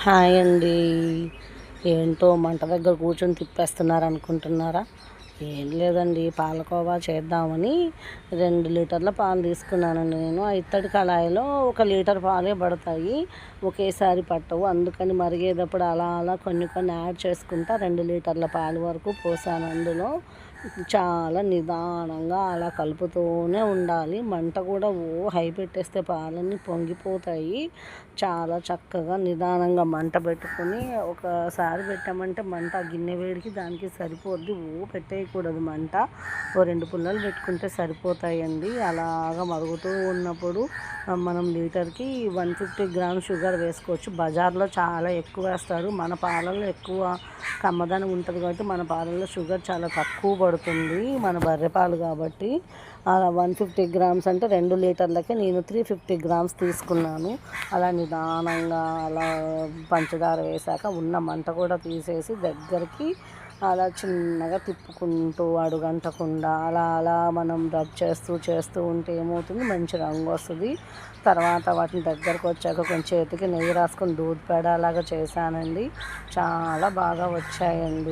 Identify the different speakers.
Speaker 1: Hi అండి. ఏంటో మంట దగ్గర కూర్చొని తిప్పేస్తున్నారనుకుంటున్నారా? ఏం లేదండి, పాలకోవా చేద్దామని 2 లీటర్ల పాలు తీసుకున్నానండి నేను. ఇత్తడి కళాయిలో 1 లీటర్ పాలే పడతాయి, ఒకేసారి పట్టవు. అందుకని మరిగేటప్పుడు అలా అలా కొన్ని కొన్ని యాడ్ చేసుకుంటా 2 లీటర్ల పాలు వరకు పోసాను అందులో. చాలా నిదానంగా అలా కలుపుతూనే ఉండాలి. మంట కూడా హై పెట్టేస్తే పాలన్నీ పొంగిపోతాయి. చాలా చక్కగా నిదానంగా మంట పెట్టుకొని ఒకసారి పెట్టామంటే మంట గిన్నె వేడికి దానికి సరిపోద్ది. పెట్టేయకూడదు మంట. 2 పుల్లలు పెట్టుకుంటే సరిపోతాయండి. అలాగా మరుగుతూ ఉన్నప్పుడు మనం లీటర్కి 150 గ్రామ్స్ షుగర్ వేసుకోవచ్చు. బజార్లో చాలా ఎక్కువ వేస్తారు. మన పాలల్లో ఎక్కువ కమ్మదనం ఉంటుంది కాబట్టి మన పాలల్లో షుగర్ చాలా తక్కువ పడుతుంది, మన బర్రె పాలు కాబట్టి. అలా 150 గ్రామ్స్ అంటే 2 లీటర్లకే నేను 350 గ్రామ్స్ తీసుకున్నాను. అలా నిదానంగా అలా పంచదార వేశాక ఉన్న మంట కూడా తీసేసి దగ్గరికి అలా చిన్నగా తిప్పుకుంటూ అడుగంటకుండా అలా అలా మనం రబ్ చేస్తూ ఉంటే ఏమవుతుంది, మంచి రంగు వస్తుంది. తర్వాత వాటిని దగ్గరకు వచ్చాక కొంచెం చేతికి నెయ్యి రాసుకొని దూద్ పేడ అలాగా చేశానండి. చాలా బాగా వచ్చాయండి.